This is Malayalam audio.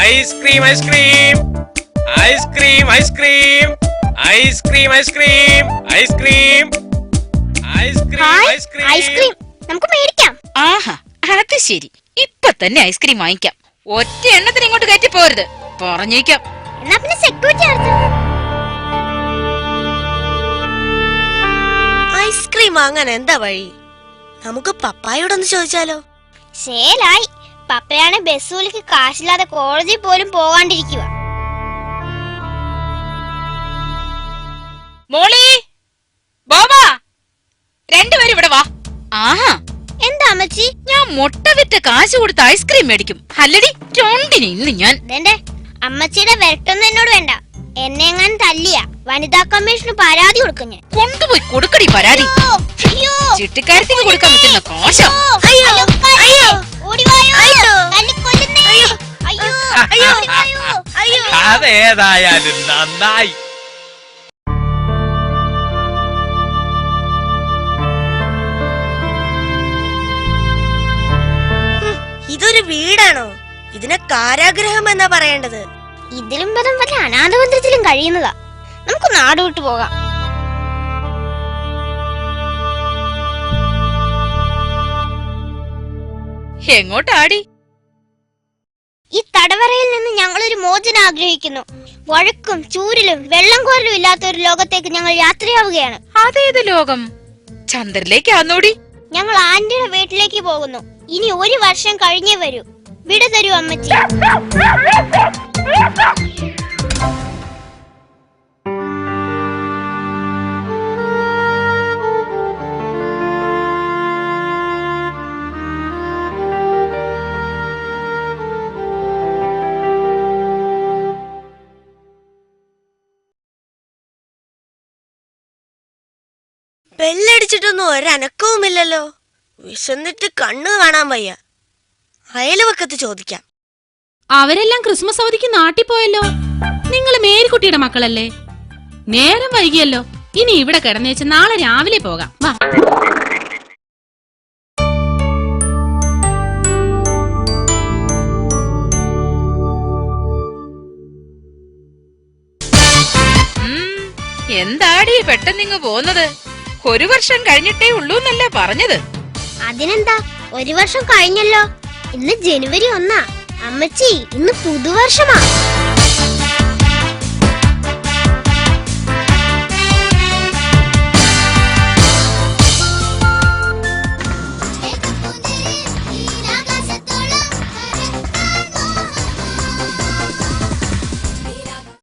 Ice cream ice cream ice cream ice cream ice cream ice cream ice cream ice cream ice cream നമുക്ക് മേടിക്കാം. ആഹാ, അത് ശരി. ഇപ്പൊ തന്നെ ഐസ്ക്രീം വാങ്ങിക്കാം. ഒറ്റ എണ്ണത്തിന് ഇങ്ങോട്ട് കയറ്റി പോരുത്, പറഞ്ഞേക്കാം. എന്നാ പിന്നെ സെക്യൂരിറ്റി അടുത്ത്. ഐസ്ക്രീം വാങ്ങാൻ എന്താ വഴി? നമുക്ക് പപ്പായോടൊന്ന് ചോദിച്ചാലോ? ശേലായി. പപ്പയാണ് ബസ്സൂലിക്ക് കാശില്ലാതെ കോളേജിൽ പോലും പോകാണ്ടിരിക്കുക. മോളി, ബോബാ, രണ്ടുപേരും ഇവിടെ വാ. ആഹാ, എന്താ അമ്മച്ചി? ഞാൻ മുട്ട വിറ്റ് കാശ് കൊടുത്ത് ഐസ്ക്രീം മേടിക്കും. അല്ലടി, രണ്ടിന് ഇന്ന് ഞാൻ. അമ്മച്ചിയുടെ വരട്ടൊന്നും എന്നോട് വേണ്ട. എന്നെ എങ്ങനെ തല്ലിയ വനിതാ കമ്മീഷന് പരാതി കൊടുക്കും ഞാൻ. കൊണ്ടുപോയി കൊടുക്കടി പരാതി. ചിട്ടിക്കാരത്തിന് കൊടുക്കാൻ പറ്റുന്ന കാശാ. അതേതായാലും നന്നായി. ഇതൊരു വീടാണോ? ഇതിനെ കാരാഗ്രഹം എന്നാ പറയേണ്ടത്. ഇതിലും ഭേദം വല്ല അനാഥമന്ദിരത്തിലും കഴിയുന്നതാ. നമുക്ക് നാട് വിട്ടു പോകാം. എങ്ങോട്ടാടി? ഈ തടവറയിൽ നിന്ന് ഞങ്ങളൊരു മോചനം ആഗ്രഹിക്കുന്നു. വഴക്കും ചൂരിലും വെള്ളം കോരലും ഇല്ലാത്ത ഒരു ലോകത്തേക്ക് ഞങ്ങൾ യാത്രയാവുകയാണ്. അതേത് ലോകം? ചന്ദ്രനിലേക്കാന്നോടി? ഞങ്ങൾ ആന്റിയുടെ വീട്ടിലേക്ക് പോകുന്നു. ഇനി 1 വർഷം കഴിഞ്ഞേ വരൂ. വിട തരൂ അമ്മച്ചി. ബെല്ലടിച്ചിട്ടൊന്നും ഒരനക്കവുമില്ലല്ലോ. വിശന്നിട്ട് കണ്ണു കാണാൻ വയ്യ. അയൽവക്കത്ത് ചോദിക്കാം. അവരെല്ലാം ക്രിസ്മസ് അവധിക്ക് നാട്ടിൽ പോയല്ലോ. നിങ്ങൾ മേരിക്കുട്ടിയുടെ മക്കളല്ലേ? നേരം വൈകിയല്ലോ. ഇനി ഇവിടെ കിടന്നേച്ച് നാളെ രാവിലെ പോകാം. വാ. എന്താടി പെട്ടെന്നിങ്ങ് പോന്നത്? 1 വർഷം കഴിഞ്ഞിട്ടേ ഉള്ളൂ എന്നല്ലേ പറഞ്ഞത്? അതിനെന്താ, 1 വർഷം കഴിഞ്ഞല്ലോ. ഇന്ന് ജനുവരി 1. അമ്മച്ചി, ഇന്ന് പുതുവർഷമാ.